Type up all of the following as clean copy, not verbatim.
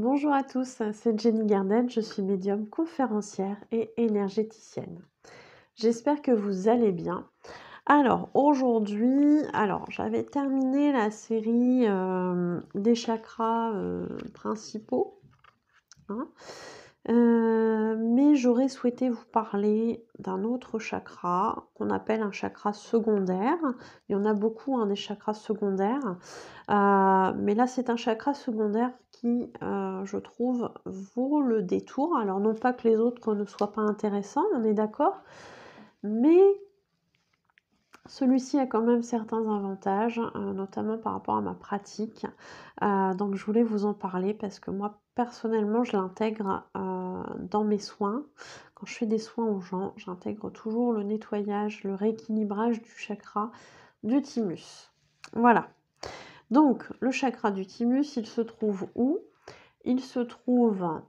Bonjour à tous, c'est Jenny Garden, je suis médium, conférencière et énergéticienne. J'espère que vous allez bien. Alors aujourd'hui, j'avais terminé la série des chakras principaux, hein, mais j'aurais souhaité vous parler d'un autre chakra qu'on appelle un chakra secondaire. Il y en a beaucoup, hein, des chakras secondaires. Mais là, c'est un chakra secondaire qui, je trouve, vaut le détour. Alors non pas que les autres ne soient pas intéressants, on est d'accord, mais celui-ci a quand même certains avantages, notamment par rapport à ma pratique. Donc je voulais vous en parler parce que moi, personnellement, je l'intègre dans mes soins. Quand je fais des soins aux gens, j'intègre toujours le nettoyage, le rééquilibrage du chakra du thymus. Voilà. Donc, le chakra du thymus, il se trouve où? Il se trouve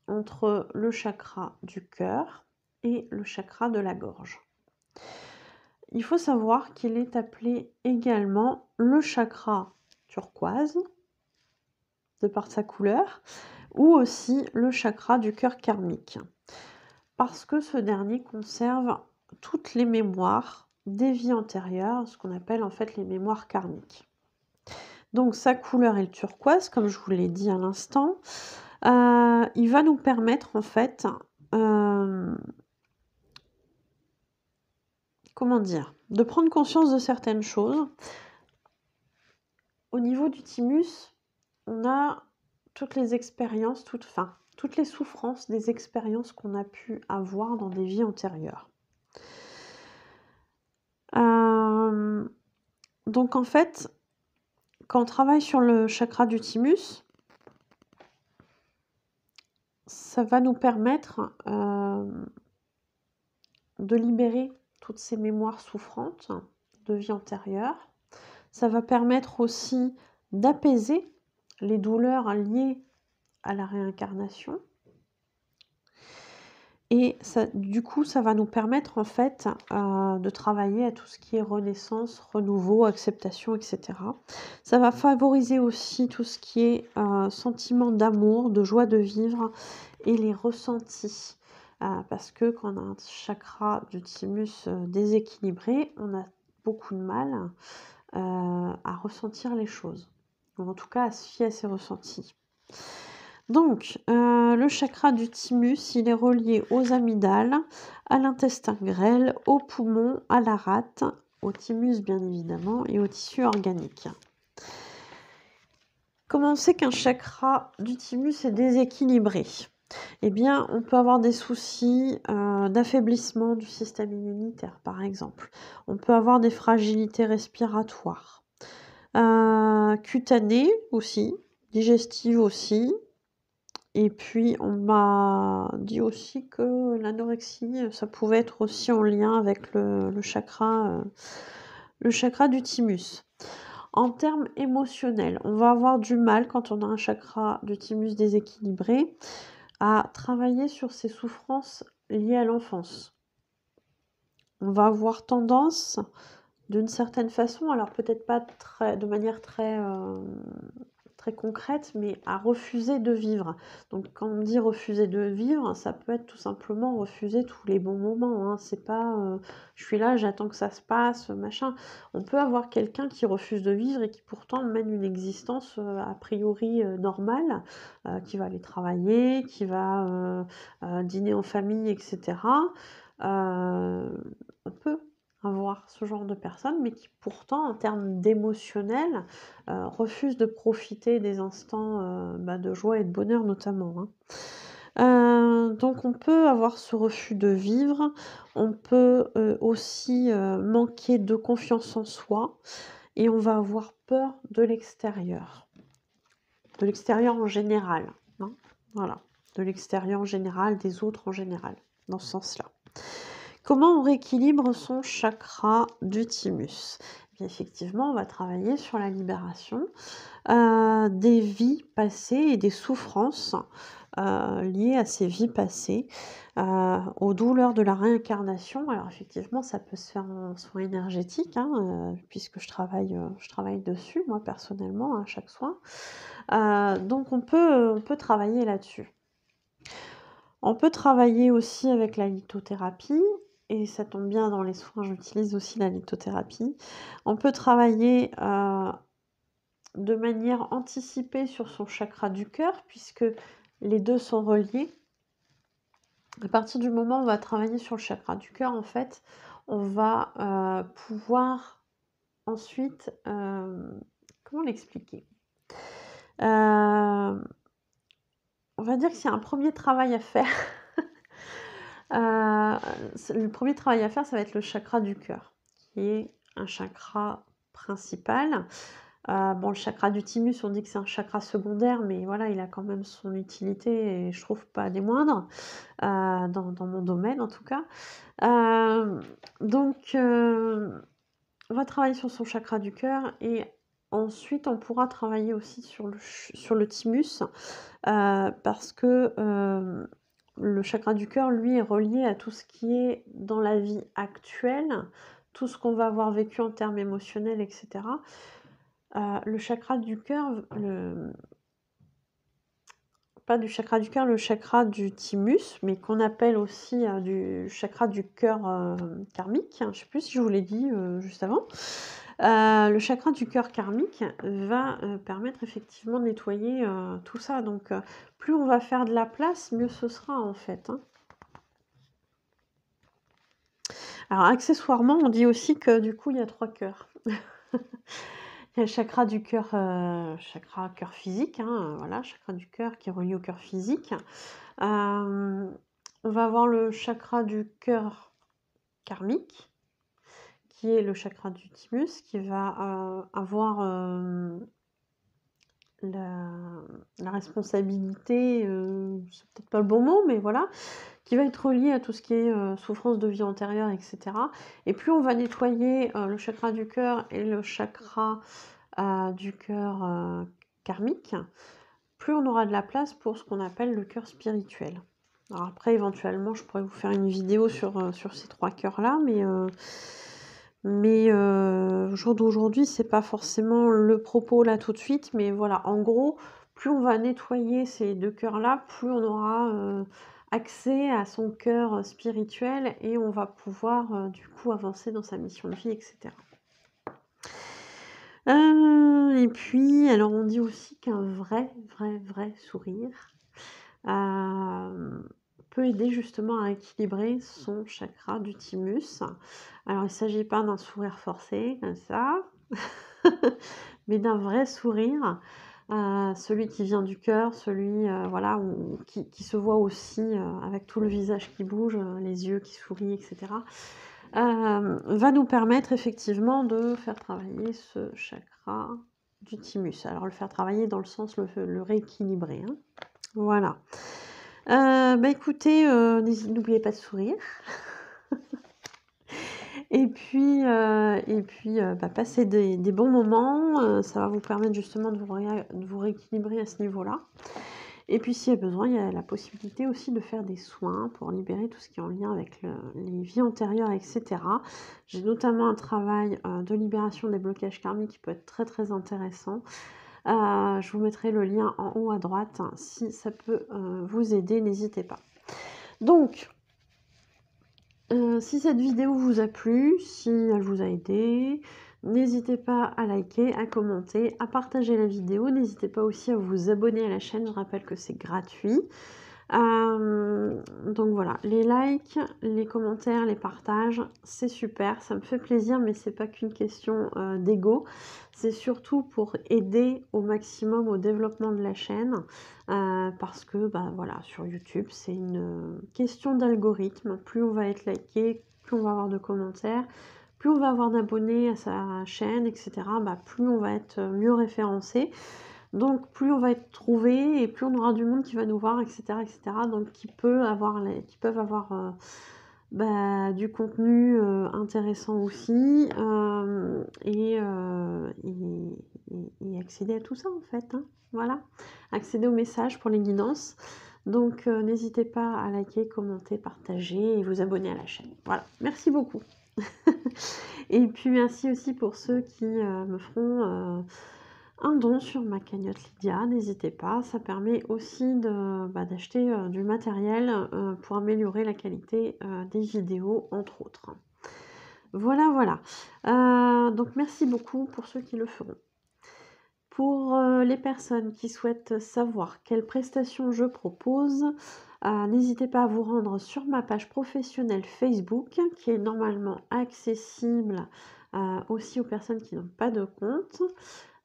entre le chakra du cœur et le chakra de la gorge. Il faut savoir qu'il est appelé également le chakra turquoise, de par sa couleur, ou aussi le chakra du cœur karmique, parce que ce dernier conserve toutes les mémoires des vies antérieures, ce qu'on appelle en fait les mémoires karmiques. Donc sa couleur est le turquoise, comme je vous l'ai dit à l'instant. Il va nous permettre en fait, de prendre conscience de certaines choses. Au niveau du thymus, on a toutes les expériences, toutes les souffrances des expériences qu'on a pu avoir dans des vies antérieures. Donc en fait, quand on travaille sur le chakra du thymus, ça va nous permettre de libérer toutes ces mémoires souffrantes de vie antérieure. Ça va permettre aussi d'apaiser les douleurs liées à la réincarnation. Et ça, du coup, ça va nous permettre en fait de travailler à tout ce qui est renaissance, renouveau, acceptation, etc. Ça va favoriser aussi tout ce qui est sentiment d'amour, de joie de vivre et les ressentis. Parce que quand on a un chakra du thymus déséquilibré, on a beaucoup de mal à ressentir les choses. Ou en tout cas à se fier à ses ressentis. Donc, le chakra du thymus, il est relié aux amygdales, à l'intestin grêle, aux poumons, à la rate, au thymus bien évidemment, et aux tissus organiques. Comment on sait qu'un chakra du thymus est déséquilibré? Eh bien, on peut avoir des soucis d'affaiblissement du système immunitaire, par exemple. On peut avoir des fragilités respiratoires, cutanées aussi, digestives aussi. Et puis, on m'a dit aussi que l'anorexie, ça pouvait être aussi en lien avec le chakra du thymus. En termes émotionnels, on va avoir du mal, quand on a un chakra du thymus déséquilibré, à travailler sur ces souffrances liées à l'enfance. On va avoir tendance, d'une certaine façon, alors peut-être pas de manière très concrète, mais à refuser de vivre. Donc quand on dit refuser de vivre, ça peut être tout simplement refuser tous les bons moments, hein. C'est pas je suis là, j'attends que ça se passe, machin. On peut avoir quelqu'un qui refuse de vivre et qui pourtant mène une existence a priori normale, qui va aller travailler, qui va dîner en famille, etc. On peut avoir ce genre de personnes, mais qui pourtant, en termes d'émotionnel, refusent de profiter des instants de joie et de bonheur notamment, hein. Donc on peut avoir ce refus de vivre, on peut aussi manquer de confiance en soi, et on va avoir peur de l'extérieur en général, hein, voilà, de l'extérieur en général, des autres en général, dans ce sens-là. Comment on rééquilibre son chakra du thymus? Bien, effectivement, on va travailler sur la libération des vies passées et des souffrances liées à ses vies passées, aux douleurs de la réincarnation. Alors effectivement, ça peut se faire en soins énergétiques, hein, puisque je travaille dessus, moi, personnellement, à chaque soin. Donc on peut travailler là-dessus. On peut travailler aussi avec la lithothérapie et ça tombe bien, dans les soins, j'utilise aussi la lithothérapie. On peut travailler, de manière anticipée sur son chakra du cœur puisque les 2 sont reliés. À partir du moment où on va travailler sur le chakra du cœur, en fait, on va, pouvoir ensuite, comment l'expliquer? Hem, on va dire qu'il y a un premier travail à faire. C'est le premier travail à faire, ça va être le chakra du cœur, qui est un chakra principal. Bon, le chakra du thymus, on dit que c'est un chakra secondaire, mais voilà, il a quand même son utilité et je trouve pas des moindres, dans mon domaine en tout cas. Hem, donc on va travailler sur son chakra du cœur et ensuite on pourra travailler aussi sur le thymus, parce que, le chakra du cœur, lui, est relié à tout ce qui est dans la vie actuelle, tout ce qu'on va avoir vécu en termes émotionnels et cetera. Le chakra du cœur, le pas du chakra du cœur, le chakra du thymus, mais qu'on appelle aussi, du chakra du cœur, karmique. Je ne sais plus si je vous l'ai dit, juste avant. Le chakra du cœur karmique va, permettre effectivement de nettoyer, tout ça. Donc, plus on va faire de la place, mieux ce sera en fait, hein. Alors accessoirement, on dit aussi que du coup, il y a 3 cœurs. Il y a le chakra du cœur, chakra cœur physique, hein, voilà, chakra du cœur qui est relié au cœur physique. On va avoir le chakra du cœur karmique, qui est le chakra du thymus, qui va, avoir, la la responsabilité, c'est peut-être pas le bon mot, mais voilà, qui va être relié à tout ce qui est, souffrance de vie antérieure et cetera et plus on va nettoyer, le chakra du cœur et le chakra, du cœur, karmique, plus on aura de la place pour ce qu'on appelle le cœur spirituel. Alors après éventuellement, je pourrais vous faire une vidéo sur ces 3 cœurs-là, au jour d'aujourd'hui, c'est pas forcément le propos là tout de suite, mais voilà, en gros, plus on va nettoyer ces 2 cœurs-là, plus on aura, accès à son cœur, spirituel et on va pouvoir, du coup avancer dans sa mission de vie et cetera. Et puis alors on dit aussi qu'un vrai sourire, peut aider justement à équilibrer son chakra du thymus. Alors il ne s'agit pas d'un sourire forcé comme ça, mais d'un vrai sourire, celui qui vient du cœur, celui, voilà, qui se voit aussi, avec tout le visage qui bouge, les yeux qui sourient et cetera, va nous permettre effectivement de faire travailler ce chakra du thymus. Alors le faire travailler dans le sens le rééquilibrer, hein. Voilà. Écoutez, n'oubliez pas de sourire passez des bons moments, ça va vous permettre justement de vous rééquilibrer à ce niveau-là et puis s'il y a besoin, il y a la possibilité aussi de faire des soins pour libérer tout ce qui est en lien avec les vies antérieures et cetera. J'ai notamment un travail, de libération des blocages karmiques qui peut être très, très intéressant. Je vous mettrai le lien en haut à droite, hein, si ça peut, vous aider, n'hésitez pas. Donc, si cette vidéo vous a plu, si elle vous a aidé, n'hésitez pas à liker, à commenter, à partager la vidéo. N'hésitez pas aussi à vous abonner à la chaîne, je rappelle que c'est gratuit. Donc voilà, les likes, les commentaires, les partages, c'est super, ça me fait plaisir, mais c'est pas qu'une question, d'ego. C'est surtout pour aider au maximum au développement de la chaîne, parce que, voilà, sur YouTube, c'est une, question d'algorithme. Plus on va être liké, plus on va avoir de commentaires, plus on va avoir d'abonnés à sa chaîne et cetera, plus on va être, mieux référencé. Donc plus on va être trouvé et plus on aura du monde qui va nous voir et cetera, donc qui peuvent avoir, du contenu, intéressant aussi, et accéder à tout ça en fait, hein. Voilà, accéder aux messages pour les guidances. Donc n'hésitez pas à liker, commenter, partager et vous abonner à la chaîne. Voilà, merci beaucoup. Et puis merci aussi pour ceux qui me feront un don sur ma cagnotte Lydia, n'hésitez pas, ça permet aussi d'acheter du matériel pour améliorer la qualité des vidéos, entre autres. Voilà, voilà. Donc merci beaucoup pour ceux qui le feront. Pour les personnes qui souhaitent savoir quelles prestations je propose, n'hésitez pas à vous rendre sur ma page professionnelle Facebook, qui est normalement accessible aussi aux personnes qui n'ont pas de compte.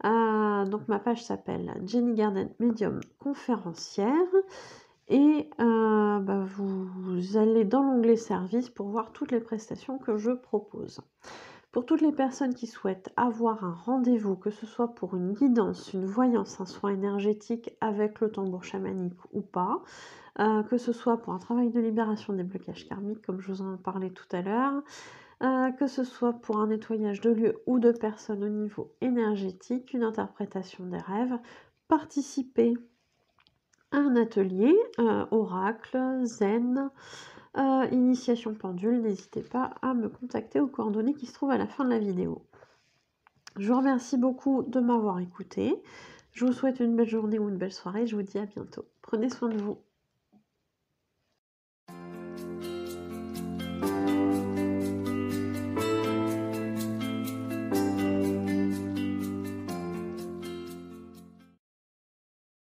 Donc ma page s'appelle Jenny Garden Medium Conférencière et vous allez dans l'onglet Services pour voir toutes les prestations que je propose. Pour toutes les personnes qui souhaitent avoir un rendez-vous, que ce soit pour une guidance, une voyance, un soin énergétique avec le tambour chamanique ou pas, que ce soit pour un travail de libération des blocages karmiques, comme je vous en parlais tout à l'heure, que ce soit pour un nettoyage de lieux ou de personnes au niveau énergétique, une interprétation des rêves, participer à un atelier, oracle, zen, initiation pendule, n'hésitez pas à me contacter aux coordonnées qui se trouvent à la fin de la vidéo. Je vous remercie beaucoup de m'avoir écouté. Je vous souhaite une belle journée ou une belle soirée. Je vous dis à bientôt. Prenez soin de vous.